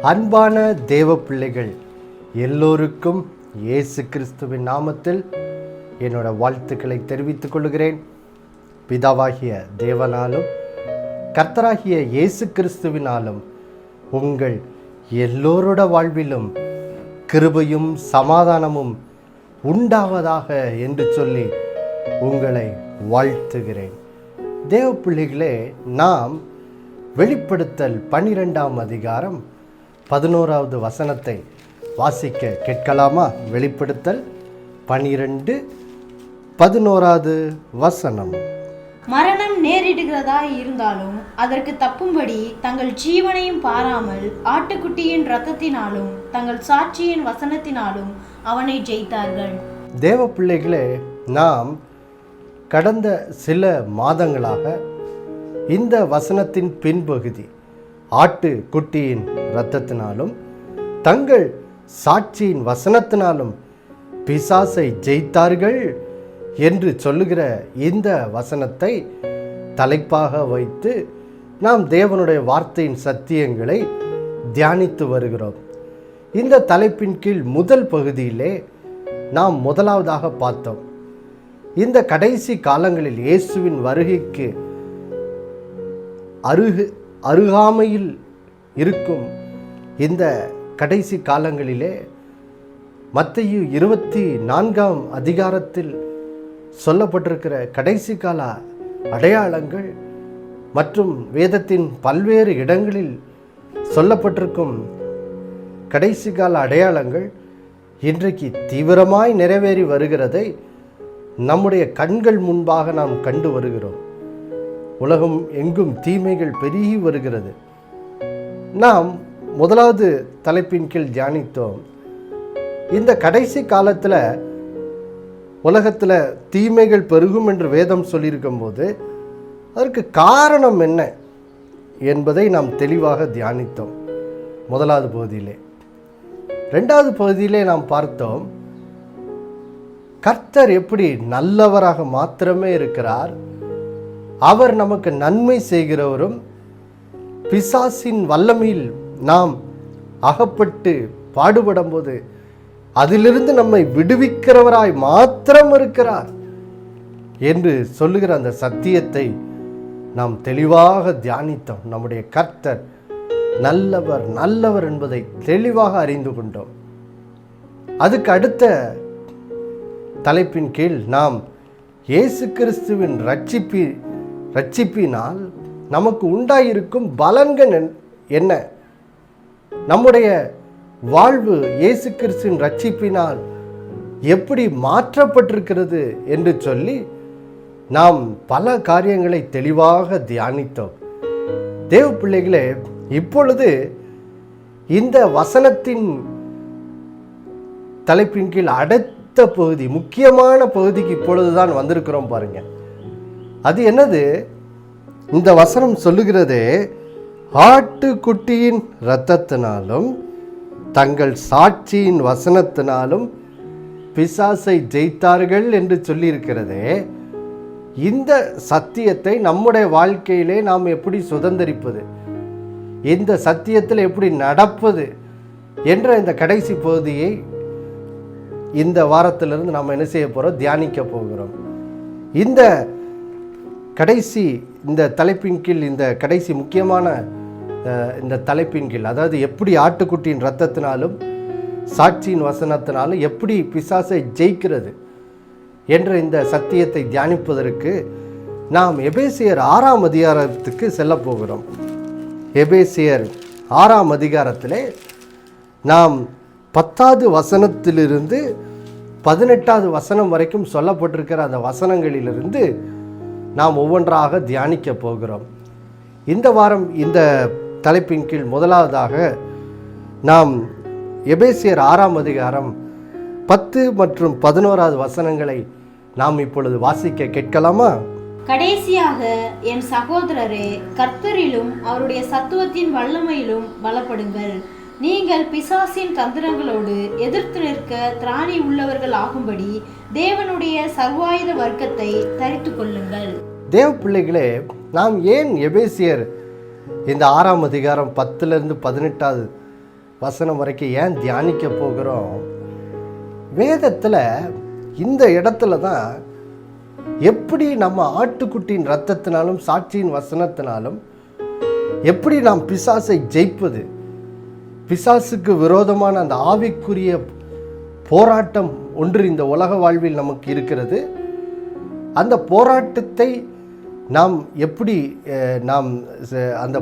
அன்பான தேவ பிள்ளைகள் எல்லோருக்கும் இயேசு கிறிஸ்துவின் நாமத்தில் என்னோட வாழ்த்துக்களை தெரிவித்துக் கொள்கிறேன். பிதாவாகிய தேவனாலும் கர்த்தராகிய இயேசு கிறிஸ்துவினாலும் உங்கள் எல்லோரோட வாழ்விலும் கிருபையும் சமாதானமும் உண்டாவதாக என்று சொல்லி உங்களை வாழ்த்துகிறேன். தேவ பிள்ளைகளே, நாம் வெளிப்படுத்தல் 12ஆம் அதிகாரம் 11வது வசனத்தை வாசிக்க கேட்கலாமா? வெளிப்படுத்தல் 12:11வது வசனம். மரணம் நேரிடுகிறதாய் இருந்தாலும் அதற்கு தப்பும்படி தங்கள் ஜீவனையும் பாராமல் ஆட்டுக்குட்டியின் இரத்தத்தினாலும் தங்கள் சாட்சியின் வசனத்தினாலும் அவனை ஜெயித்தார்கள். தேவ பிள்ளைகளே, நாம் கடந்த சில மாதங்களாக இந்த வசனத்தின் பின்பகுதி ஆட்டுக்குட்டியின் இரத்தத்தினாலும் தங்கள் சாட்சியின் வசனத்தினாலும் பிசாசை ஜெயித்தார்கள் என்று சொல்லுகிற இந்த வசனத்தை தலைப்பாக வைத்து நாம் தேவனுடைய வார்த்தையின் சத்தியங்களை தியானித்து வருகிறோம். இந்த தலைப்பின் கீழ் முதல் பகுதியிலே நாம் முதலாவதாக பார்த்தோம், இந்த கடைசி காலங்களில் இயேசுவின் வருகைக்கு அருகாமையில் இருக்கும் இந்த கடைசி காலங்களிலே மத்தேயு 24ஆம் அதிகாரத்தில் சொல்லப்பட்டிருக்கிற கடைசி கால அடையாளங்கள் மற்றும் வேதத்தின் பல்வேறு இடங்களில் சொல்லப்பட்டிருக்கும் கடைசி கால அடையாளங்கள் இன்றைக்கு தீவிரமாய் நிறைவேறி வருகிறதை நம்முடைய கண்கள் முன்பாக நாம் கண்டு வருகிறோம். உலகம் எங்கும் தீமைகள் பெருகி வருகிறது. நாம் முதலாவது தலைப்பின் கீழ் தியானித்தோம், இந்த கடைசி காலத்தில் உலகத்தில் தீமைகள் பெருகும் என்று வேதம் சொல்லியிருக்கும் போது அதற்கு காரணம் என்ன என்பதை நாம் தெளிவாக தியானித்தோம் முதலாவது பகுதியிலே. இரண்டாவது பகுதியிலே நாம் பார்த்தோம், கர்த்தர் எப்படி நல்லவராக மாத்திரமே இருக்கிறார், அவர் நமக்கு நன்மை செய்கிறவரும், பிசாசின் வல்லமையில் நாம் அகப்பட்டு பாடுபடும் போது அதிலிருந்து நம்மை விடுவிக்கிறவராய் மாத்திரம் இருக்கிறார் என்று சொல்லுகிற அந்த சத்தியத்தை நாம் தெளிவாக தியானித்தோம். நம்முடைய கர்த்தர் நல்லவர் நல்லவர் என்பதை தெளிவாக அறிந்து கொண்டோம். அதுக்கு அடுத்த தலைப்பின் கீழ் நாம் இயேசு கிறிஸ்துவின் ரட்சிப்பினால் நமக்கு உண்டாயிருக்கும் பலன்கள் என்ன, நம்முடைய வாழ்வு இயேசு கிறிஸ்துவின் ரட்சிப்பினால் எப்படி மாற்றப்பட்டிருக்கிறது என்று சொல்லி நாம் பல காரியங்களை தெளிவாக தியானித்தோம். தேவ பிள்ளைகளே, இப்பொழுது இந்த வசனத்தின் தலைப்பின் கீழ் அடுத்த பகுதி, முக்கியமான பகுதிக்கு இப்பொழுதுதான் வந்திருக்கிறோம் பாருங்க. அது என்னது? இந்த வசனம் சொல்லுகிறது, ஆட்டுக்குட்டியின் இரத்தத்தினாலும் தங்கள் சாட்சியின் வசனத்தினாலும் பிசாசை ஜெயித்தார்கள் என்று சொல்லியிருக்கிறது. இந்த சத்தியத்தை நம்முடைய வாழ்க்கையிலே நாம் எப்படி சுதந்திரிப்பது, இந்த சத்தியத்தில் எப்படி நடப்பது என்ற இந்த கடைசி பகுதியை இந்த வாரத்திலிருந்து நாம் என்ன செய்ய போகிறோம்? தியானிக்க போகிறோம். இந்த கடைசி இந்த தலைப்பின் கீழ், இந்த கடைசி முக்கியமான இந்த தலைப்பின் கீழ், அதாவது எப்படி ஆட்டுக்குட்டியின் இரத்தத்தினாலும் சாட்சியின் வசனத்தினாலும் எப்படி பிசாசை ஜெயிக்கிறது என்ற இந்த சத்தியத்தை தியானிப்பதற்கு நாம் எபேசியர் 6ஆம் அதிகாரத்துக்கு செல்ல போகிறோம். எபேசியர் 6ஆம் அதிகாரத்திலே நாம் 10வது வசனத்திலிருந்து 18வது வசனம் வரைக்கும் சொல்லப்பட்டிருக்கிற அந்த வசனங்களிலிருந்து நாம் ஒவ்வொன்றாக தியானிக்க போகிறோம். இந்த வாரம் இந்த தலைப்பின் கீழ் முதலாவதாக நாம் எபேசியர் 6ஆம் அதிகாரம் 10 மற்றும் 11வது வசனங்களை நாம் இப்பொழுது வாசிக்க கேட்கலாமா? கடைசியாக என் சகோதரரே, கர்த்தரிலும் அவருடைய சத்துவத்தின் வல்லமையிலும் பலப்படுங்கள். நீங்கள் பிசாசின் தந்திரங்களோடு எதிர்த்து நிற்க திராணி உள்ளவர்கள் ஆகும்படி தேவனுடைய சர்வாயுத வர்க்கத்தை தரித்து கொள்ளுங்கள். தேவ பிள்ளைகளே, நாம் ஏன் எபேசியர் இந்த 6ஆம் அதிகாரம் 10லிருந்து 18வது வசனம் வரைக்கும் ஏன் தியானிக்க போகிறோம்? வேதத்தில் இந்த இடத்துல தான் எப்படி நம்ம ஆட்டுக்குட்டியின் இரத்தத்தினாலும் சாட்சியின் வசனத்தினாலும் எப்படி நாம் பிசாசை ஜெயிப்பது, பிசாசுக்கு விரோதமான அந்த ஆவிக்குரிய போராட்டம் ஒன்று இந்த உலக வாழ்வில் நமக்கு இருக்கிறது. அந்த போராட்டத்தை நாம் எப்படி அந்த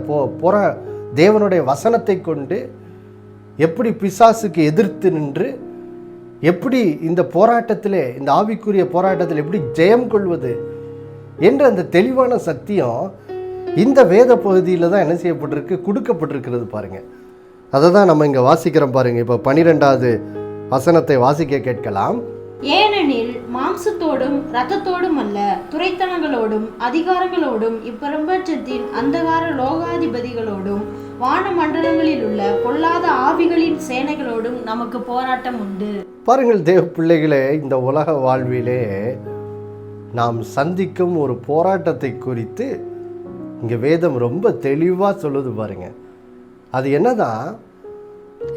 தேவனுடைய வசனத்தை கொண்டு எப்படி பிசாசுக்கு எதிர்த்து நின்று எப்படி இந்த போராட்டத்திலே, இந்த ஆவிக்குரிய போராட்டத்தில் எப்படி ஜெயம் கொள்வது என்ற அந்த தெளிவான சத்தியம் இந்த வேத பகுதியில் தான் என்ன செய்யப்பட்டிருக்கு, கொடுக்கப்பட்டிருக்கிறது பாருங்கள். அதை தான் நம்ம இங்கே வாசிக்கிறோம் பாருங்கள். இப்போ 12வது வசனத்தை வாசிக்க கேட்கலாம். ஏனெனில் மாம்சத்தோடும் இரத்தத்தோடும் அல்ல, துரைத்தனங்களோடும் அதிகாரங்களோடும் இப்பிரபஞ்சத்தின் அந்தகார லோகாதிபதிகளோடும் வான மண்டலங்களில் உள்ள பொல்லாத ஆவிகளின் சேனைகளோடும் நமக்கு போராட்டம் உண்டு. பாருங்கள் தேவ பிள்ளைகளே, இந்த உலக வாழ்விலே நாம் சந்திக்கும் ஒரு போராட்டத்தை குறித்து இங்கே வேதம் ரொம்ப தெளிவாக சொல்லுது பாருங்க. அது என்னதான்,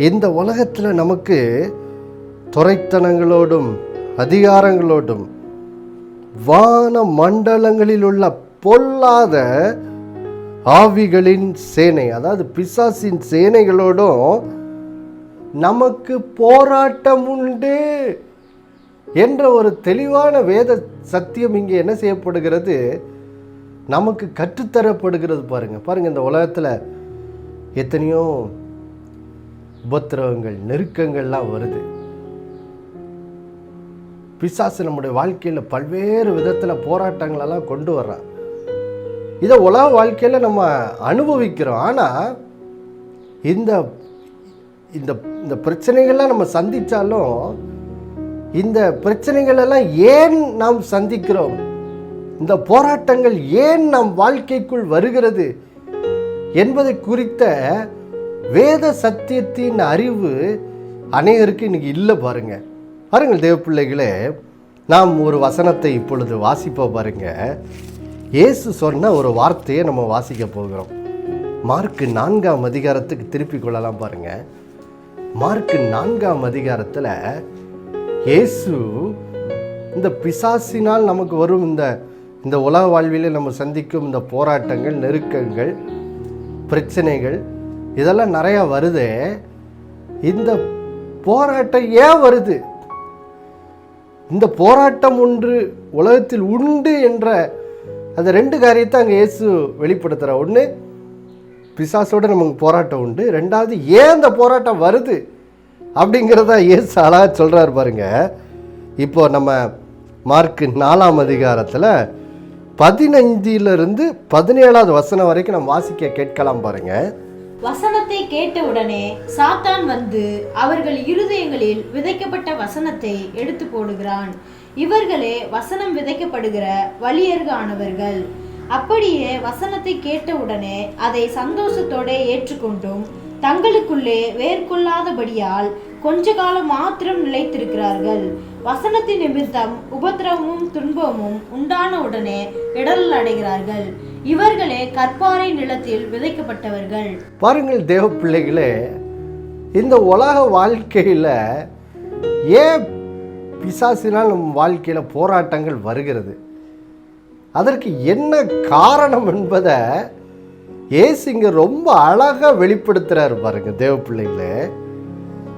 இந்த உலகத்தில் நமக்கு துரைத்தனங்களோடும் அதிகாரங்களோடும் வான மண்டலங்களில் உள்ள பொல்லாத ஆவிகளின் சேனை, அதாவது பிசாசின் சேனைகளோடும் நமக்கு போராட்டம் உண்டு என்ற ஒரு தெளிவான வேத சத்தியம் இங்கே என்ன செய்யப்படுகிறது, நமக்கு கற்றுத்தரப்படுகிறது பாருங்க. இந்த உலகத்தில் எத்தனையோ உபத்திரவங்கள், நெருக்கங்கள்லாம் வருது. பிசாசு நம்முடைய வாழ்க்கையில் பல்வேறு விதத்தில் போராட்டங்களெல்லாம் கொண்டு வர்றான். இதை உலக வாழ்க்கையில் நம்ம அனுபவிக்கிறோம். ஆனால் இந்த இந்த இந்த பிரச்சனைகள்லாம் நம்ம சந்தித்தாலும் இந்த பிரச்சனைகளெல்லாம் ஏன் நாம் சந்திக்கிறோம், இந்த போராட்டங்கள் ஏன் நம் வாழ்க்கைக்குள் வருகிறது என்பதை குறித்த வேத சத்தியத்தின் அறிவு அநேகருக்கு இன்னைக்கு இல்லை பாருங்கள் தேவ பிள்ளைகளே. நாம் ஒரு வசனத்தை இப்பொழுது வாசிப்போம் பாருங்க. இயேசு சொன்ன ஒரு வார்த்தையை நம்ம வாசிக்க போகிறோம். மார்க்கு 4ஆம் அதிகாரத்துக்கு திருப்பி கொள்ளலாம் பாருங்க. மார்க்கு 4ஆம் அதிகாரத்தில் இயேசு இந்த பிசாசினால் நமக்கு வரும் இந்த உலக வாழ்விலே நம்ம சந்திக்கும் இந்த போராட்டங்கள், நெருக்கங்கள், பிரச்சனைகள் இதெல்லாம் நிறையா வருது. இந்த போராட்டம் ஏன் வருது, இந்த போராட்டம் ஒன்று உலகத்தில் உண்டு என்ற அந்த 2 காரியத்தை அங்கே இயேசு வெளிப்படுத்துகிறார். ஒன்று, பிசாசோடு நமக்கு போராட்டம் உண்டு. 2வது, ஏன் இந்த போராட்டம் வருது அப்படிங்கிறத இயேசு அழகாக சொல்கிறார் பாருங்க. இப்போ நம்ம மார்க்கு 4ஆம் அதிகாரத்தில் 15லிருந்து 17வது வசனம் வரைக்கும் நம்ம வாசிக்க கேட்கலாம் பாருங்க. வசனத்தை கேட்டவுடனே சாத்தான் வந்து அவர்கள் இருதயங்களில் விதைக்கப்பட்ட வசனத்தை எடுத்து போடுகிறான். இவர்களே வசனம் விதைக்கப்படுகிற வழியர்களானவர்கள். அப்படியே வசனத்தை கேட்டவுடனே அதை சந்தோஷத்தோட ஏற்றுக்கொண்டும் தங்களுக்குள்ளே வேர்கொள்ளாதபடியால் கொஞ்ச காலம் மாத்திரம் நிலைத்திருக்கிறார்கள். வசனத்தின் நிமித்தம் உபத்திரவமும் துன்பமும் உண்டான உடனே இடரல் அடைகிறார்கள். இவர்களே கற்பாறை நிலத்தில் விதைக்கப்பட்டவர்கள். பாருங்கள் தேவ பிள்ளைகளே, இந்த உலக வாழ்க்கையில் ஏன் பிசாசினால் நம் வாழ்க்கையில் போராட்டங்கள் வருகிறது, அதற்கு என்ன காரணம் என்பதை இயேசு இங்கே ரொம்ப அழகாக வெளிப்படுத்துகிறார் பாருங்க தேவ பிள்ளைகளே.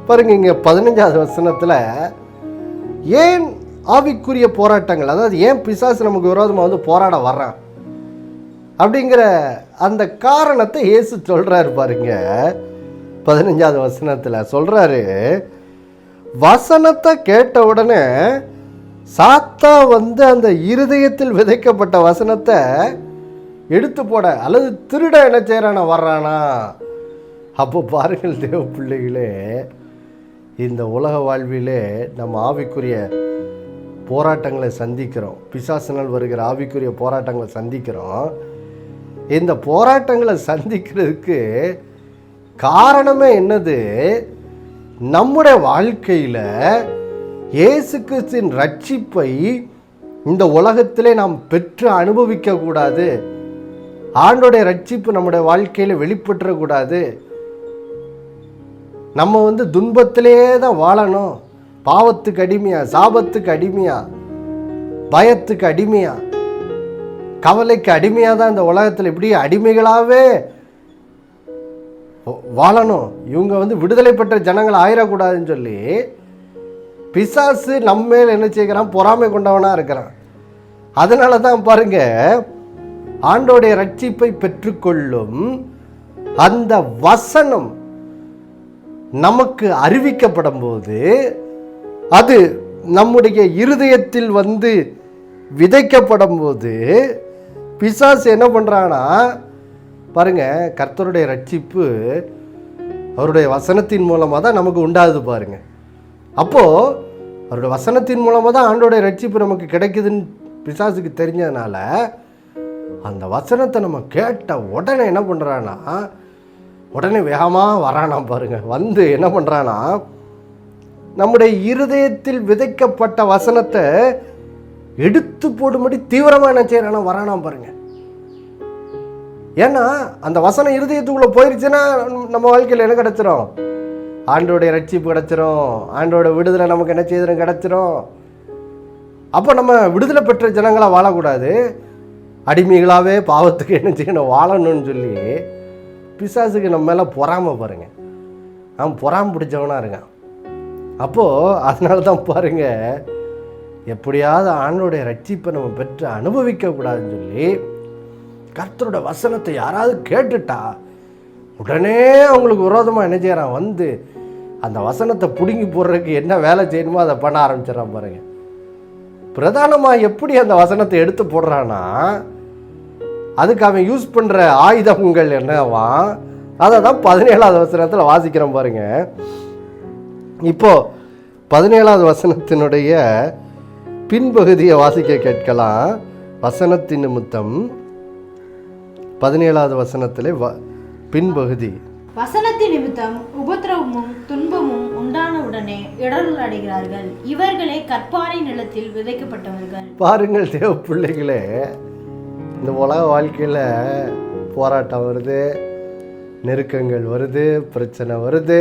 பாருங்க இங்கே 15வது வசனத்தில் ஏன் ஆவிக்குரிய போராட்டங்கள், அதாவது ஏன் பிசாசு நமக்கு விரோதமாக வந்து போராட வர்றான் அப்படிங்கிற அந்த காரணத்தை இயேசு சொல்கிறாரு பாருங்க. 15வது வசனத்தில் சொல்கிறாரு, வசனத்தை கேட்ட உடனே சாத்தா வந்து அந்த இருதயத்தில் விதைக்கப்பட்ட வசனத்தை எடுத்து போட அல்லது திருட என்ன செய்கிறானா, வர்றானா. அப்போ பாருங்கள் தேவ பிள்ளைகளே, இந்த உலக வாழ்விலே நம்ம ஆவிக்குரிய போராட்டங்களை சந்திக்கிறோம். பிசாசினால் வருகிற ஆவிக்குரிய போராட்டங்களை சந்திக்கிறோம். இந்த போராட்டங்களை சந்திக்கிறதுக்கு காரணமே என்னது, நம்முடைய வாழ்க்கையில் இயேசு கிறிஸ்துவின் ரட்சிப்பை இந்த உலகத்திலே நாம் பெற்று அனுபவிக்க கூடாது, ஆண்டோடைய ரட்சிப்பு நம்முடைய வாழ்க்கையில் வெளிப்பற்றக்கூடாது. நம்ம துன்பத்திலே தான் வாழணும், பாவத்துக்கு அடிமையா, சாபத்துக்கு அடிமையா, பயத்துக்கு அடிமையா, கவலைக்கு அடிமையாக தான் இந்த உலகத்தில் இப்படி அடிமைகளாகவே வாழணும். இவங்க விடுதலை பெற்ற ஜனங்கள் ஆயிடக்கூடாதுன்னு சொல்லி பிசாசு நம்ம மேல் என்ன செய்கிறான், பொறாமை கொண்டவனாக இருக்கிறான். அதனால தான் பாருங்க, ஆண்டோடைய ரட்சிப்பை பெற்றுக்கொள்ளும் அந்த வசனம் நமக்கு அறிவிக்கப்படும் போது அது நம்முடைய இருதயத்தில் விதைக்கப்படும் போது பிசாசு என்ன பண்ணுறான்னா பாருங்க, கர்த்தருடைய ரட்சிப்பு அவருடைய வசனத்தின் மூலமாக தான் நமக்கு உண்டாகுது பாருங்க. அப்போது அவருடைய வசனத்தின் மூலமாக தான் ஆண்டோடைய ரட்சிப்பு நமக்கு கிடைக்குதுன்னு பிசாசுக்கு தெரிஞ்சதுனால அந்த வசனத்தை நம்ம கேட்ட உடனே என்ன பண்ணுறான்னா, உடனே வேகமாக வரானா பாருங்க. என்ன பண்ணுறான்னா, நம்முடைய இருதயத்தில் விதைக்கப்பட்ட வசனத்தை எடுத்து போடும்படி தீவிரமாக என்ன செய்யறானா, வரானா பாருங்க. ஏன்னா அந்த வசனம் இருதயத்துக்குள்ளே போயிருச்சுன்னா நம்ம வாழ்க்கையில் என்ன கிடச்சிரும், ஆண்டோடைய ரட்சிப்பு கிடச்சிரும், ஆண்டோட விடுதலை நமக்கு என்ன செய்யணும் கிடச்சிரும். அப்போ நம்ம விடுதலை பெற்ற ஜனங்களாக வாழக்கூடாது, அடிமைகளாகவே பாவத்துக்கு என்ன செய்யணும், வாழணும்னு சொல்லி பிசாசுக்கு நம்ம மேலே பொறாமை பாருங்க. அவன் பொறாமை பிடிச்சவனாக இருக்கான். அப்போது அதனால தான் பாருங்க, எப்படியாவது ஆண்டோடைய ரட்சிப்பை நம்ம பெற்று அனுபவிக்கக்கூடாதுன்னு சொல்லி கர்த்தரோட வசனத்தை யாராவது கேட்டுட்டா உடனே அவங்களுக்கு விரோதமாக என்ன செய்கிறான், அந்த வசனத்தை பிடுங்கி போடுறதுக்கு என்ன வேலை செய்யணுமோ அதை பண்ண ஆரம்பிச்சிடறான் பாருங்க. பிரதானமாக எப்படி அந்த வசனத்தை எடுத்து போடுறான்னா, அதுக்கு அவன் யூஸ் பண்ணுற ஆயுதங்கள் என்னவா, அதை தான் 17வது வசனத்தில் வாசிக்கிறோம் பாருங்க. இப்போ 17வது வசனத்தினுடைய பின்பகுதியை வாசிக்க கேட்கலாம். வசனத்தின் நிமித்தம் 17வது வசனத்திலே பின்பகுதி, வசனத்தின் நிமித்தம் உபத்திரவமும் துன்பமும் உண்டான உடனே இடர்கள் அடைகிறார்கள், இவர்களே கற்பாறை நிலத்தில் விதைக்கப்பட்டவர்கள். பாருங்கள் தேவ பிள்ளைகளே, இந்த உலக வாழ்க்கையில் போராட்டம் வருது, நெருக்கங்கள் வருது, பிரச்சனை வருது.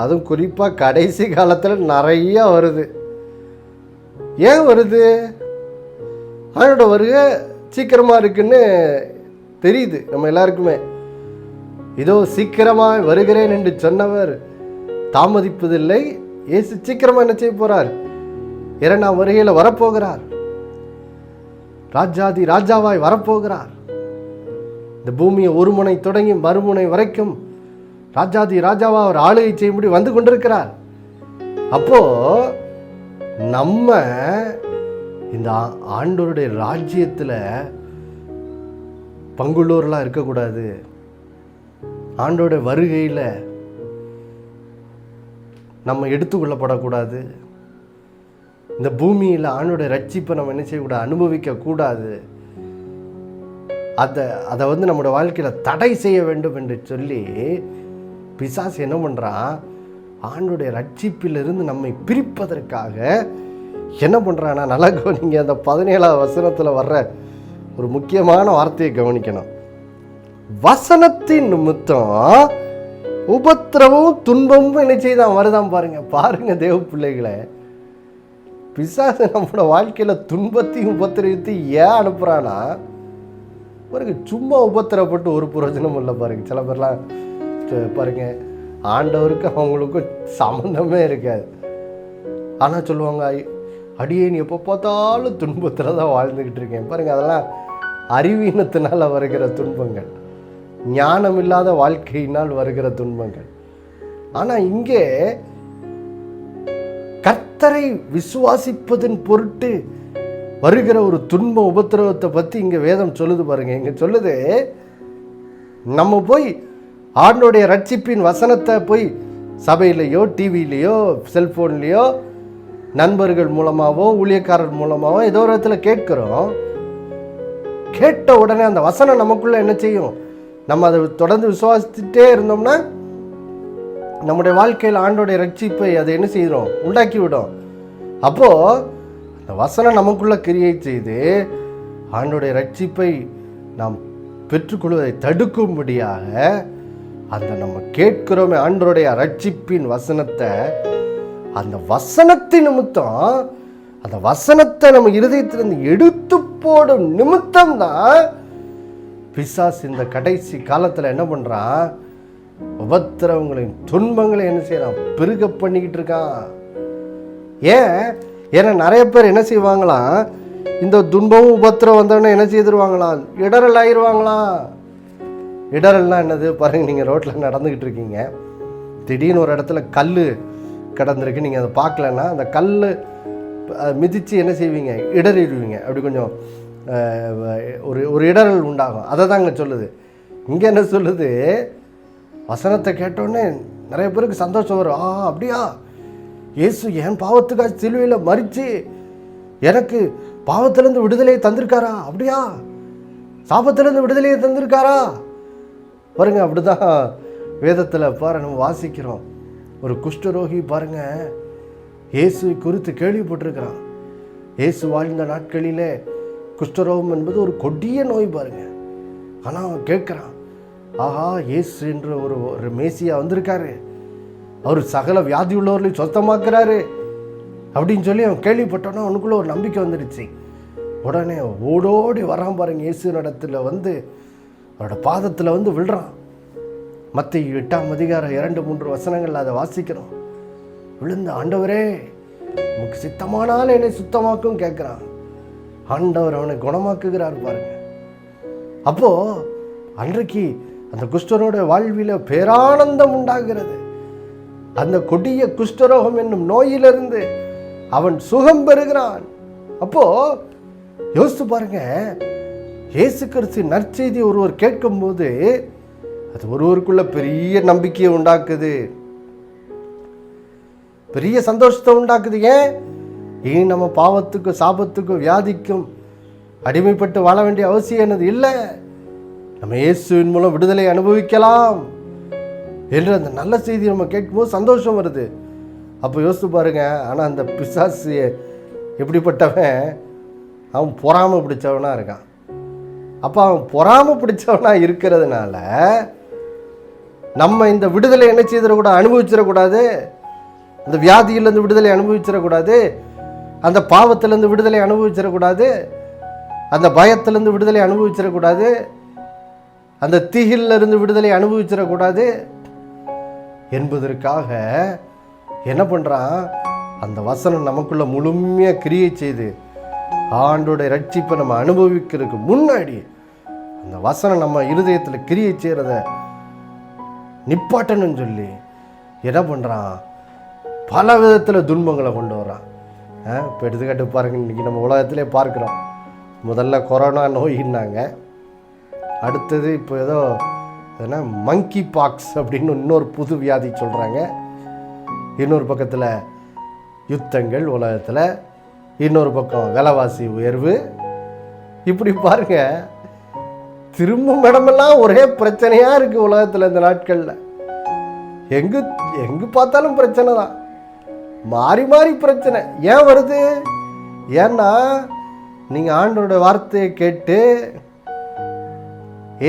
அதுவும் குறிப்பாக கடைசி காலத்தில் நிறைய வருது. ஏன் வருது? அவனோட வருகை சீக்கிரமாக இருக்குன்னு தெரியுது நம்ம எல்லாருக்குமே. இதோ சீக்கிரமாக வருகிறேன் என்று சொன்னவர் தாமதிப்பதில்லை. இயேசு சீக்கிரமாக என்ன செய்ய போகிறார், 2ஆம் வருகையில் வரப்போகிறார், ராஜாதி ராஜாவாய் வரப்போகிறார். இந்த பூமியை ஒரு முனை தொடங்கி மறுமுனை வரைக்கும் ராஜாதி ராஜாவா அவர் ஆளுகை செய்யும்படி வந்து கொண்டிருக்கிறார். அப்போ நம்ம இந்த ஆண்டவருடைய ராஜ்யத்தில் பங்குள்ளோர்களாக இருக்கக்கூடாது. ஆண்டோடைய வருகையில் நம்ம எடுத்துக்கொள்ளப்படக்கூடாது. இந்த பூமியில் ஆண்டோடைய ரட்சிப்பை நம்ம என்ன செய்யக்கூடாது, அனுபவிக்கக்கூடாது. அதை நம்மளோட வாழ்க்கையில் தடை செய்ய வேண்டும் என்று சொல்லி பிசாசு என்ன பண்ணுறான், ஆண்டோடைய ரட்சிப்பிலிருந்து நம்மை பிரிப்பதற்காக என்ன பண்ணுறான்னா, நல்லா கவனிங்க, அந்த 17வது வசனத்தில் வர்ற ஒரு முக்கியமான வார்த்தையை கவனிக்கணும். வசனத்தின் நிமித்தம் உபத்திரவும் துன்பமும் என்ன செய்தான் வருதான் பாருங்க தேவ பிள்ளைகளை. பிசாசு நம்மளோட வாழ்க்கையில் துன்பத்தையும் உபத்திரத்தையும் ஏன் அனுப்புகிறான்னா, பாருங்க, சும்மா உபத்திரப்பட்டு ஒரு பிரயோஜனம் இல்லை பாருங்க. சில பேர்லாம் பாருங்க, ஆண்டவருக்கு அவங்களுக்கும் சம்மந்தமே இருக்காது. ஆனால் சொல்லுவாங்க, அடியேன் எப்போ பார்த்தாலும் துன்பத்தில் தான் வாழ்ந்துக்கிட்டு இருக்கேன். பாருங்கள், அதெல்லாம் அறிவீனத்தினால் வருகிற துன்பங்கள், ஞானம் இல்லாத வாழ்க்கையினால் வருகிற துன்பங்கள். ஆனால் இங்கே கர்த்தரை விசுவாசிப்பதன் பொருட்டு வருகிற ஒரு துன்ப உபத்திரவத்தை பற்றி இங்கே வேதம் சொல்லுது பாருங்க. இங்கே சொல்லுது, நம்ம போய் ஆண்டோடைய ரட்சிப்பின் வசனத்தை போய் சபையிலையோ டிவிலையோ செல்ஃபோன்லேயோ நண்பர்கள் மூலமாகவோ ஊழியக்காரர் மூலமாகவோ ஏதோ ஒரு இடத்துல கேட்குறோம். கேட்ட உடனே அந்த வசனம் நமக்குள்ளே என்ன செய்யும், நம்ம அதை தொடர்ந்து விசுவாசிச்சுட்டே இருந்தோம்னா நம்முடைய வாழ்க்கையில் ஆண்டோடைய ரட்சிப்பை அதை என்ன செய்கிறோம், உண்டாக்கி விடும். அப்போது அந்த வசனம் நமக்குள்ளே கிரியை செய்து ஆண்டோடைய ரட்சிப்பை நாம் பெற்றுக்கொள்வதை தடுக்கும்படியாக அந்த நம்ம கேட்கிறோமே ஆண்டவருடைய ரட்சிப்பின் வசனத்தை, அந்த வசனத்தின் நிமித்தம், அந்த வசனத்தை நம்ம இருதயத்திலிருந்து எடுத்து போடும் நிமித்தம் தான் பிசாசு இந்த கடைசி காலத்தில் என்ன பண்ணுறான், உபத்திரவங்களையும் துன்பங்களையும் என்ன செய்யறான், பெருக பண்ணிக்கிட்டு இருக்கான். ஏன்னா நிறைய பேர் என்ன செய்வாங்களாம், இந்த துன்பமும் உபத்திரம் வந்தோடனே என்ன செய்திருவாங்களாம், இடரல் ஆயிடுவாங்களாம். இடரல்னால் என்னது பாருங்கள், நீங்கள் ரோட்டில் நடந்துக்கிட்டு இருக்கீங்க, திடீர்னு ஒரு இடத்துல கல் கிடந்திருக்கு, நீங்கள் அதை பார்க்கலன்னா அந்த கல் மிதித்து என்ன செய்வீங்க, இடறிடுவீங்க. அப்படி கொஞ்சம் ஒரு இடரல் உண்டாகும். அதை தான் இங்கே சொல்லுது. இங்கே என்ன சொல்லுது, வசனத்தை கேட்டோடனே நிறைய பேருக்கு சந்தோஷம் வரும். அப்படியா, இயேசு என் பாவத்துக்காக சிலுவையில் மரித்து எனக்கு பாவத்திலேருந்து விடுதலையை தந்திருக்காரா, அப்படியா சாபத்திலேருந்து விடுதலையை தந்திருக்காரா பாருங்க. அப்படிதான் வேதத்தில் பாருங்க நம்ம வாசிக்கிறோம். ஒரு குஷ்டரோகி பாருங்க இயேசு குறித்து கேள்விப்பட்டிருக்கிறான். இயேசு வாழ்ந்த நாட்களிலே குஷ்டரோகம் என்பது ஒரு கொடிய நோய் பாருங்க. ஆனால் அவன் கேட்குறான், ஆஹா இயேசு என்ற ஒரு மேசியா வந்திருக்காரு, அவர் சகல வியாதி உள்ளவர்களையும் சொத்தமாக்குறாரு அப்படின்னு சொல்லி அவன் கேள்விப்பட்டோன்னா அவனுக்குள்ள ஒரு நம்பிக்கை வந்துடுச்சு. உடனே ஓடோடி வரான் பாருங்க, இயேசு இடத்துல வந்து அவரோட பாதத்தில் வந்து விழுறான். மத்தேயு 8ஆம் அதிகாரம் 2-3 வசனங்கள் அதை வாசிக்கிறோம். விழுந்து, ஆண்டவரே உமக்கு சித்தமானால் என்னை சுத்தமாக்கும் கேட்குறான். ஆண்டவர் அவனை குணமாக்குகிறார் பாருங்க. அப்போ அன்றைக்கு அந்த குஷ்டரோட வாழ்வில பேரானந்தம் உண்டாகிறது. அந்த கொடிய குஷ்டரோகம் என்னும் நோயிலிருந்து அவன் சுகம் பெறுகிறான். அப்போ யோசித்து பாருங்க, இயேசு கிறிஸ்து நற்செய்தி ஒருவர் கேட்கும்போது அது ஒருவருக்குள்ள பெரிய நம்பிக்கையை உண்டாக்குது, பெரிய சந்தோஷத்தை உண்டாக்குது. ஏன் நம்ம பாவத்துக்கும் சாபத்துக்கும் வியாதிக்கும் அடிமைப்பட்டு வாழ வேண்டிய அவசியம் என்னது இல்லை, நம்ம இயேசுவின் மூலம் விடுதலை அனுபவிக்கலாம் என்று அந்த நல்ல செய்தி நம்ம கேட்கும்போது சந்தோஷம் வருது. அப்போ யோசித்து பாருங்க. ஆனால் அந்த பிசாசு எப்படிப்பட்டவன், அவன் பொறாமை பிடிச்சவனா இருக்கான். அப்போ அவன் பொறாமை பிடிச்சவனா இருக்கிறதுனால நம்ம இந்த விடுதலை என்ன செய்திடக்கூடாது, அனுபவிச்சிடக்கூடாது. இந்த வியாதியிலேருந்து விடுதலை அனுபவிச்சிடக்கூடாது, அந்த பாவத்திலேருந்து விடுதலை அனுபவிச்சிடக்கூடாது, அந்த பயத்திலேருந்து விடுதலை அனுபவிச்சிடக்கூடாது, அந்த தீயிலிருந்து விடுதலை அனுபவிச்சிடக்கூடாது என்பதற்காக என்ன பண்ணுறான், அந்த வசனம் நமக்குள்ள முழுமையாக கிரியை செய்து ஆண்டோட ரட்சிப்பை நம்ம அனுபவிக்கிறதுக்கு முன்னாடி அந்த வசனம் நம்ம இருதயத்தில் கிரியை செய்கிறத நிப்பாட்டணும்னு சொல்லி என்ன பண்ணுறான், பல விதத்தில் துன்பங்களை கொண்டு வரான். இப்போ எடுத்துக்காட்டு பாருங்க, இன்றைக்கி நம்ம உலகத்திலே பார்க்குறோம். முதல்ல கொரோனா நோயின்னாங்க, அடுத்தது இப்போ ஏதோ மங்கி பாக்ஸ் அப்படின்னு இன்னொரு புது வியாதி சொல்கிறாங்க. இன்னொரு பக்கத்தில் யுத்தங்கள் உலகத்தில், இன்னொரு பக்கம் விலைவாசி உயர்வு. இப்படி பாருங்க, திரும்பும் இடமெல்லாம் ஒரே பிரச்சனையாக இருக்குது உலகத்தில். இந்த நாட்களில் எங்கு பார்த்தாலும் பிரச்சனை தான், மாறி மாறி பிரச்சனை. ஏன் வருது? ஏன்னா நீங்கள் ஆண்டவரோட வார்த்தையை கேட்டு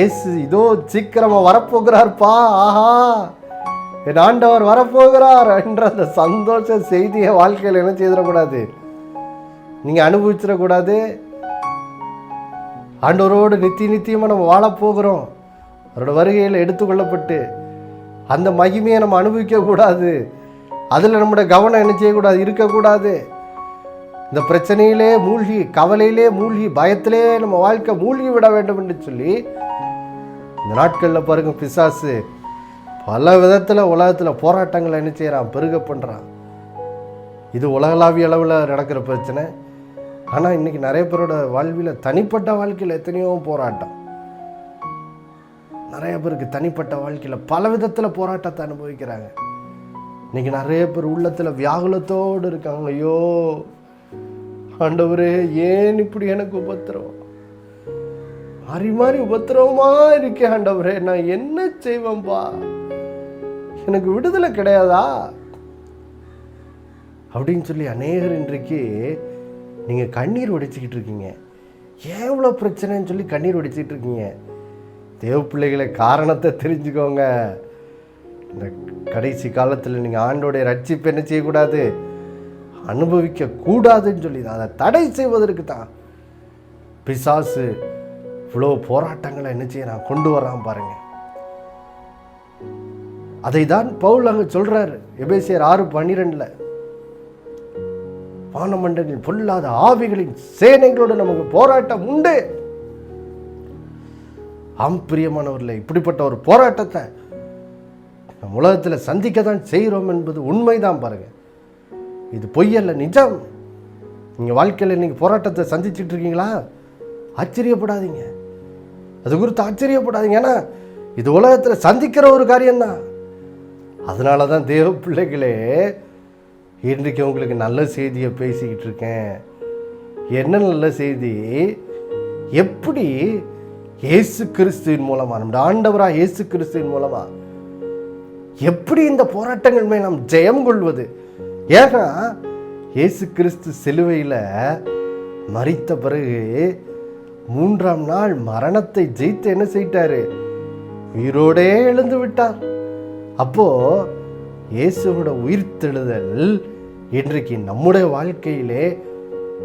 ஏசு இதோ சீக்கிரமாக வரப்போகிறார்ப்பா, ஆஹா என் ஆண்டவர் வரப்போகிறார் என்ற அந்த சந்தோஷ செய்தியை வாழ்க்கையில் என்ன செய்திடக்கூடாது, நீங்கள் அனுபவிச்சிடக்கூடாது. ஆண்டவரோடு நித்தியமாக நம்ம வாழப்போகிறோம், அவரோட வருகையில் எடுத்துக்கொள்ளப்பட்டு அந்த மகிமையை நம்ம அனுபவிக்கக்கூடாது. அதில் நம்முடைய கவனம் என்ன செய்யக்கூடாது, இருக்கக்கூடாது. இந்த பிரச்சனையிலே மூழ்கி, கவலையிலே மூழ்கி, பயத்திலே நம்ம வாழ்க்கை மூழ்கி விட வேண்டும் என்று சொல்லி இந்த நாட்களில் பாருங்க, பிசாசு பல விதத்தில் உலகத்தில் போராட்டங்களை என்ன செய்கிறான், பெருக பண்ணுறான். இது உலகளாவிய அளவில் நடக்கிற பிரச்சனை. ஆனால் இன்றைக்கி நிறைய பேரோட வாழ்வில், தனிப்பட்ட வாழ்க்கையில் எத்தனையோ போராட்டம். நிறைய பேருக்கு தனிப்பட்ட வாழ்க்கையில் பல விதத்தில் போராட்டத்தை அனுபவிக்கிறாங்க. இன்றைக்கி நிறைய பேர் உள்ளத்தில் வியாகுலத்தோடு இருக்காங்க. ஐயோ ஆண்டவரே, ஏன் இப்படி எனக்கு உபத்திரம், மாறி மாறி உபத்திரவமா இருக்கேன் ஆண்டவரே, நான் என்ன செய்வேன்பா, எனக்கு விடுதலை கிடையாதா அப்படின்னு சொல்லி அநேகர் இன்றைக்கு நீங்கள் கண்ணீர் வடிச்சுக்கிட்டு இருக்கீங்க. ஏன் இவ்வளோ பிரச்சனைன்னு சொல்லி கண்ணீர் வடிச்சுக்கிட்டு இருக்கீங்க. தேவ பிள்ளைகளை, காரணத்தை தெரிஞ்சுக்கோங்க. இந்த கடைசி காலத்தில் நீங்கள் ஆண்டோடைய ரட்சிப்பு என்ன செய்யக்கூடாது, அனுபவிக்க கூடாதுன்னு சொல்லி அதை தடை செய்வதற்கு தான் பிசாசு இவ்வளோ போராட்டங்களை என்ன செய்யறான், கொண்டு வரான் பாருங்க. அதை தான் பவுல் அங்க சொல்றாரு எபேசியர் 6:12, வானமண்டலில் பொல்லாத ஆவிகளின் சேனைகளோடு நமக்கு போராட்டம் உண்டு. பிரியமானவர்களே, இப்படிப்பட்ட ஒரு போராட்டத்தை நம் உலகத்தில் சந்திக்க தான் செய்கிறோம் என்பது உண்மைதான் பாருங்க. இது பொய்யல்ல, நிஜம். நீங்கள் வாழ்க்கையில் இன்னைக்கு போராட்டத்தை சந்திச்சுட்டு இருக்கீங்களா? ஆச்சரியப்படாதீங்க, அது குறித்து ஆச்சரியப்படாதீங்க. ஏன்னா இது உலகத்தில் சந்திக்கிற ஒரு காரியம்தான். அதனால தான் தேவ பிள்ளைகளே, இன்றைக்கு உங்களுக்கு நல்ல செய்தியை பேசிக்கிட்டு இருக்கேன். என்ன நல்ல செய்தி? எப்படி இயேசு கிறிஸ்துவின் மூலமா, நம்முடைய ஆண்டவராக இயேசு கிறிஸ்துவின் மூலமா எப்படி இந்த போராட்டங்கள் மேல் நாம் ஜெயம் கொள்வது. ஏன்னா இயேசு கிறிஸ்து சிலுவையில் மரித்த பிறகு 3ஆம் நாள் மரணத்தை ஜெயித்து என்ன செய்தாரு, உயிரோடே எழுந்து விட்டார். அப்போ இயேசுவோட உயிர்த்தெழுதல் இன்றைக்கு நம்முடைய வாழ்க்கையிலே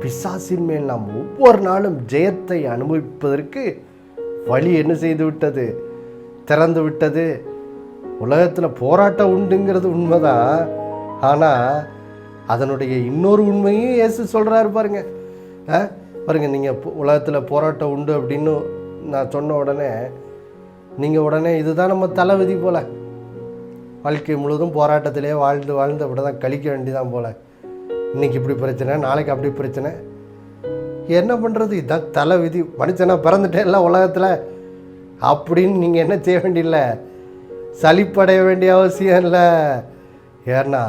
பிசாசின் மேல் நாம் ஒவ்வொரு நாளும் ஜெயத்தை அனுபவிப்பதற்கு வழி என்ன செய்து விட்டது, திறந்து விட்டது. உலகத்தில் போராட்டம் உண்டுங்கிறது உண்மைதான். ஆனால் அதனுடைய இன்னொரு உண்மையும் இயேசு சொல்கிறாரு பாருங்க. பாருங்க, நீங்கள் உலகத்தில் போராட்டம் உண்டு அப்படின்னு நான் சொன்ன உடனே நீங்கள் உடனே இதுதான் நம்ம தலைவிதி போல், வாழ்க்கை முழுவதும் போராட்டத்திலே வாழ்ந்து வாழ்ந்து அப்படி தான் கழிக்க வேண்டியதான் போல். இன்றைக்கி இப்படி பிரச்சனை, நாளைக்கு அப்படி பிரச்சனை, என்ன பண்ணுறது, இதுதான் தலைவிதி. மனுஷனா பிறந்துட்டே இல்லை உலகத்தில் அப்படின்னு நீங்கள் என்ன செய்ய வேண்டியில்லை, சலிப்படைய வேண்டிய அவசியம் இல்லை. ஏன்னா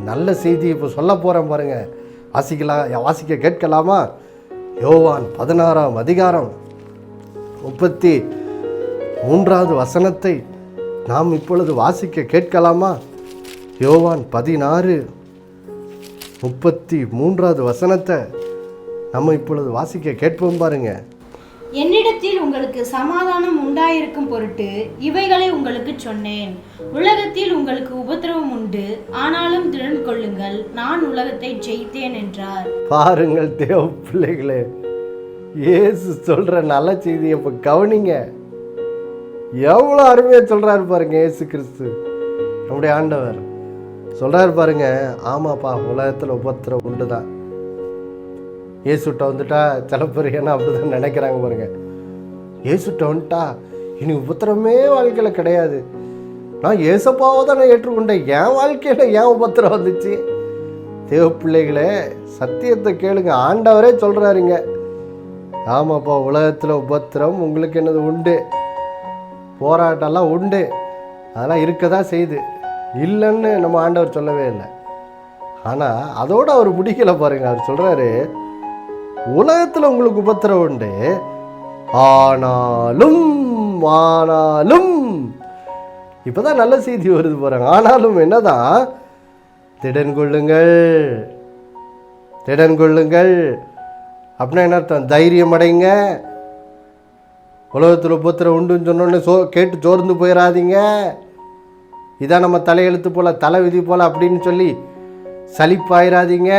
நல்ல செய்தி இப்போ சொல்ல போகிறேன் பாருங்க. வாசிக்க கேட்கலாமா? யோவான் 16ஆம் அதிகாரம் 33வது வசனத்தை நாம் இப்பொழுது வாசிக்க கேட்கலாமா? யோவான் 16:33வது வசனத்தை நம்ம இப்பொழுது வாசிக்க கேட்போம் பாருங்க. என்னிடத்தில் உங்களுக்கு சமாதானம் உண்டாயிருக்கும் பொருட்டு இவைகளை உங்களுக்கு சொன்னேன். உலகத்தில் உங்களுக்கு உபத்திரவம் உண்டு, ஆனாலும் திடன் கொள்ளுங்கள், நான் உலகத்தை ஜெயித்தேன் என்றார். பாருங்கள் தேவ பிள்ளைகளே, இயேசு சொல்ற நல்ல செய்தியை இப்ப கவனிங்க. எவ்வளோ அருமையா சொல்றாரு பாருங்க. இயேசு கிறிஸ்து நம்முடைய ஆண்டவர் சொல்றாரு பாருங்க. ஆமாப்பா, உலகத்துல உபத்திரம் உண்டுதான். இயேசுட்ட வந்துட்டா சில பேர் என்ன அப்படிதான் நினைக்கிறாங்க பாருங்க. இயேசுட்ட வந்துட்டா இனி உபத்திரமே வாழ்க்கையில் கிடையாது. நான் ஏசப்பாவை தான் நான் ஏற்றுக்கொண்டேன், என் வாழ்க்கையில் ஏன் உபத்திரம் வந்துச்சு? தேவ பிள்ளைகளே, சத்தியத்தை கேளுங்க. ஆண்டவரே சொல்கிறாருங்க, ஆமாப்பா, உலகத்தில் உபத்திரம் உங்களுக்கு என்னது உண்டு, போராட்டம்லாம் உண்டு, அதெல்லாம் இருக்க தான் செய்யுது, இல்லைன்னு நம்ம ஆண்டவர் சொல்லவே இல்லை. ஆனால் அதோடு அவர் முடிக்கலை பாருங்க. அவர் சொல்கிறாரு, உலகத்தில் உங்களுக்கு உபத்திரம் உண்டு, ஆனாலும் இப்போதான் நல்ல செய்தி வருது பாருங்க. ஆனாலும் என்னதான், திடன் கொள்ளுங்கள் அப்படின்னா என்ன அர்த்தம்? தைரியம் அடைங்க. உலகத்தில் உபத்திரம் உண்டுன்னு சொன்னோன்னு கேட்டு சோர்ந்து போயிடாதீங்க. இதான் நம்ம தலையெழுத்து போல, தலை விதி போல அப்படின்னு சொல்லி சலிப்பாயிராதீங்க,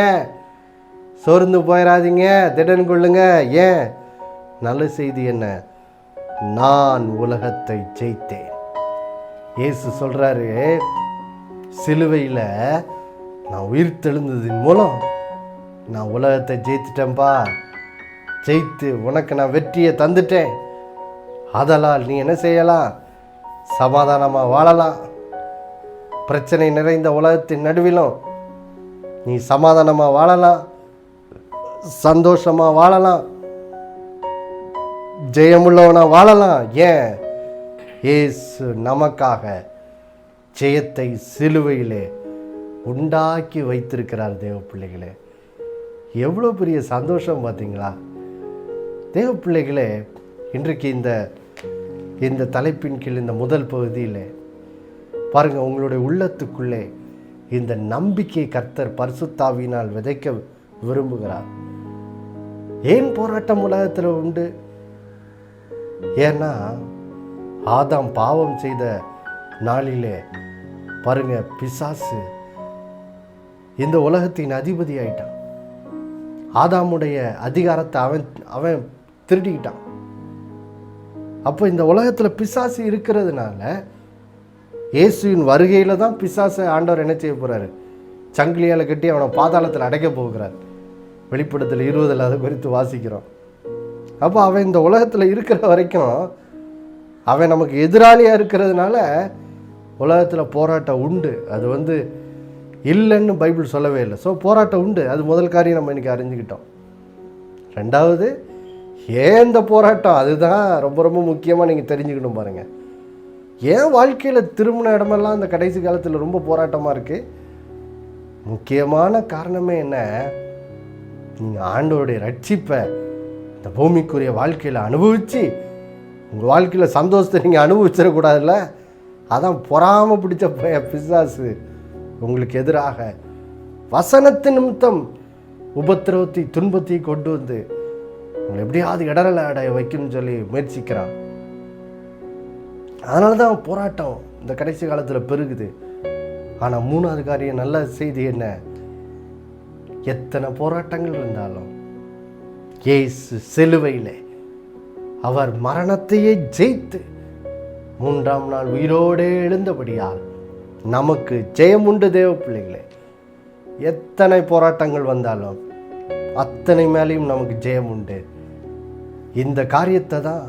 சோர்ந்து போயிடாதீங்க, திடன் கொள்ளுங்க. ஏன்? நல்ல செய்தி என்ன? நான் உலகத்தை ஜெயித்தேன். இயேசு சொல்றாரு, சிலுவையில் நான் உயிர் தெழுந்ததின் மூலம் நான் உலகத்தை ஜெயித்துட்டேன்பா, ஜெயித்து உனக்கு நான் வெற்றியை தந்துட்டேன். அதனால் நீ என்ன செய்யலாம்? சமாதானமாக வாழலாம். பிரச்சனை நிறைந்த உலகத்தின் நடுவிலும் நீ சமாதானமாக வாழலாம், சந்தோஷமாக வாழலாம், ஜெயமுள்ளவனா வாழலாம். ஏன்? இயேசு நமக்காக ஜெயத்தை சிலுவையிலே உண்டாக்கி வைத்திருக்கிறார். தேவ பிள்ளைகளே, எவ்வளோ பெரிய சந்தோஷம் பார்த்தீங்களா? தேவ பிள்ளைகளே, இன்றைக்கு இந்த தலைப்பின் கீழ் இந்த முதல் பகுதியில் பாருங்கள், உங்களுடைய உள்ளத்துக்குள்ளே இந்த நம்பிக்கை கர்த்தர் பரிசுத்தாவியினால் விதைக்க விரும்புகிறார். ஏன் போராட்டம் உலகத்தில் உண்டு? ஏன்னா ஆதாம் பாவம் செய்த நாளிலே பாருங்க, பிசாசு இந்த உலகத்தின் அதிபதி ஆயிட்டான். ஆதாமுடைய அதிகாரத்தை அவன் திருடிக்கிட்டான். அப்போ இந்த உலகத்தில் பிசாசு இருக்கிறதுனால இயேசுவின் வருகையில் தான் பிசாசை ஆண்டவர் என்ன செய்ய போகிறாரு? சங்கிலியால் கட்டி அவனை பாதாளத்தில் அடைக்க போகிறார். வெளிப்படத்தில் 20 அதை குறித்து வாசிக்கிறோம். அப்போ அவன் இந்த உலகத்தில் இருக்கிற வரைக்கும் அவன் நமக்கு எதிராளியாக இருக்கிறதுனால உலகத்தில் போராட்டம் உண்டு. அது இல்லைன்னு பைபிள் சொல்லவே இல்லை. ஸோ போராட்டம் உண்டு. அது முதல் காரியம் நம்ம இன்றைக்கி அறிஞ்சுக்கிட்டோம். ரெண்டாவது, ஏன் இந்த போராட்டம், அதுதான் ரொம்ப ரொம்ப முக்கியமாக நீங்கள் தெரிஞ்சுக்கணும். பாருங்கள், ஏன் வாழ்க்கையில் திரும்பின இடமெல்லாம் இந்த கடைசி காலத்தில் ரொம்ப போராட்டமாக இருக்குது? முக்கியமான காரணமே என்ன? நீங்கள் ஆண்டவருடைய ரட்சிப்பை இந்த பூமிக்குரிய வாழ்க்கையில் அனுபவித்து உங்கள் வாழ்க்கையில் சந்தோஷத்தை நீங்கள் அனுபவிச்சிடக்கூடாதுல்ல. அதான் பொறாம பிடிச்ச பிசாசு உங்களுக்கு எதிராக வசனத்தின் நிமித்தம் உபத்திரவத்தை துன்பத்தை கொண்டு வந்து உங்களை எப்படியாவது இடரலை அடைய வைக்கணும்னு சொல்லி முயற்சிக்கிறான். அதனால தான் போராட்டம் இந்த கடைசி காலத்தில் பெருகுது. ஆனால் மூணாவது காரியம், நல்ல செய்தி என்ன? எத்தனை போராட்டங்கள் இருந்தாலும் இயேசு சிலுவையில் அவர் மரணத்தையே ஜெயித்து 3ஆம் நாள் உயிரோடு எழுந்தபடியால் நமக்கு ஜெயம் உண்டு. தேவ பிள்ளைகளே, எத்தனை போராட்டங்கள் வந்தாலும் அத்தனை மேலேயும் நமக்கு ஜெயம் உண்டு. இந்த காரியத்தை தான்,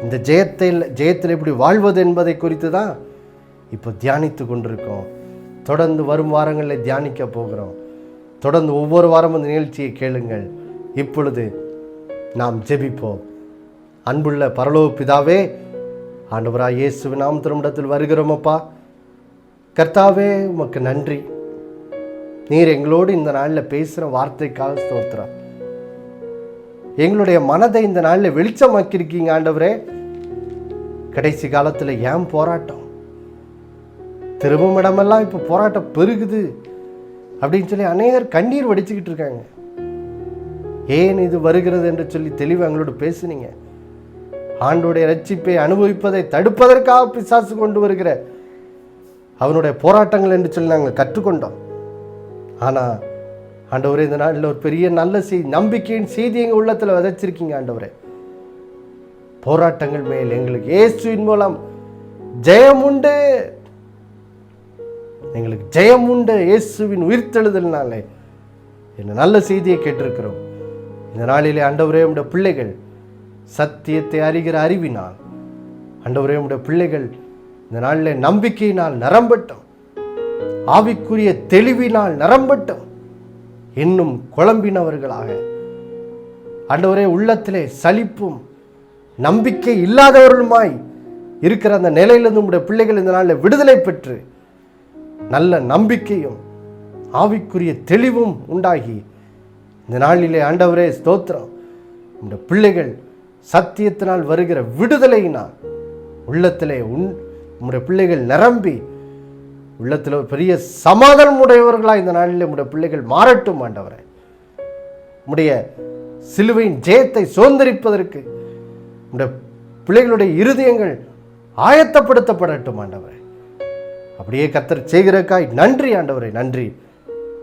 இந்த ஜெயத்தில் எப்படி வாழ்வது என்பதை குறித்து தான் இப்போ தியானித்து கொண்டிருக்கோம். தொடர்ந்து வரும் வாரங்களில் தியானிக்க போகிறோம். தொடர்ந்து ஒவ்வொரு வாரமும் இந்த நிகழ்ச்சியை கேளுங்கள். இப்பொழுது நாம் ஜெபிப்போம். அன்புள்ள பரலோக பிதாவே, ஆண்டவராய் இயேசுவின் நாமத்தின் இடத்தில் வருகிறோம். அப்பா கர்த்தாவே, உமக்கு நன்றி. நீர் எங்களோடு இந்த நாளில் பேசுகிற வார்த்தைக்காக ஸ்தோத்திரம். எங்களுடைய மனதை இந்த நாளில் வெளிச்சமாக்கியிருக்கீங்க ஆண்டவரே. கடைசி காலத்தில் ஏன் போராட்டம்? திரும்பும் இடமெல்லாம் இப்போ போராட்டம் பெருகுது அப்படின்னு சொல்லி அநேகர் கண்ணீர் வடிச்சுக்கிட்டு இருக்காங்க. ஏன் இது வருகிறது என்று சொல்லி தெளிவாக எங்களோடு பேசுனீங்க. ஆண்டோடைய ரட்சிப்பை அனுபவிப்பதை தடுப்பதற்காக பிசாசு கொண்டு வருகிற அவனுடைய போராட்டங்கள் என்று சொல்லி நாங்கள் கற்றுக்கொண்டோம். ஆனால் ஆண்டவரே, இந்த நாளில் ஒரு பெரிய நல்ல நம்பிக்கையின் செய்தி எங்கள் உள்ளத்தில் விதைச்சிருக்கீங்க ஆண்டவரே. போராட்டங்கள் மேல் எங்களுக்கு இயேசுவின் மூலம் ஜெயம் உண்டு. எங்களுக்கு ஜெயம் உண்டு இயேசுவின் உயிர்த்தெழுதலினாலே. என்ன நல்ல செய்தியை கேட்டிருக்கிறோம். இந்த நாளிலே ஆண்டவரே, உடைய பிள்ளைகள் சத்தியத்தை அறிகிற அறிவினால், ஆண்டவரே, உடைய பிள்ளைகள் இந்த நாளில் நம்பிக்கையினால் நிரம்பட்டும், ஆவிக்குரிய தெளிவினால் நிரம்பட்டும். இன்னும் குழம்பினவர்களாக ஆண்டவரே, உள்ளத்திலே சலிப்பும் நம்பிக்கை இல்லாதவர்களுமாய் இருக்கிற அந்த நிலையிலிருந்து உடைய பிள்ளைகள் இந்த நாளில் விடுதலை பெற்று நல்ல நம்பிக்கையும் ஆவிக்குரிய தெளிவும் உண்டாகி இந்த நாளிலே ஆண்டவரே ஸ்தோத்திரம், உடைய பிள்ளைகள் சத்தியத்தினால் வருகிற விடுதலையினால் உள்ளத்திலே உடைய பிள்ளைகள் நிரம்பி உள்ளத்தில் ஒரு பெரிய சமாதானம் உடையவர்களாக இந்த நாளில் உடைய பிள்ளைகள் மாறட்டும் ஆண்டவரே. உடைய சிலுவையின் ஜெயத்தை சுதந்திரிப்பதற்கு உடைய பிள்ளைகளுடைய இருதயங்கள் ஆயத்தப்படுத்தப்படட்டும் ஆண்டவரே. அப்படியே கர்த்தர் செய்கிறக்காய் நன்றி ஆண்டவரே, நன்றி.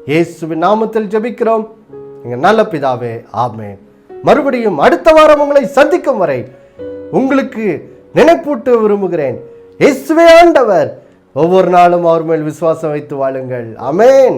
இயேசுவின் நாமத்தில் ஜெபிக்கிறோம் எங்கள் நல்ல பிதாவே, ஆமென். மறுபடியும் அடுத்த வாரம் உங்களை சந்திக்கும் வரை உங்களுக்கு நினைப்பூட்ட விரும்புகிறேன், இயேசுவே ஆண்டவர். ஒவ்வொரு நாளும் அவர் மேல் விசுவாசம் வைத்து வாழுங்கள். ஆமென்.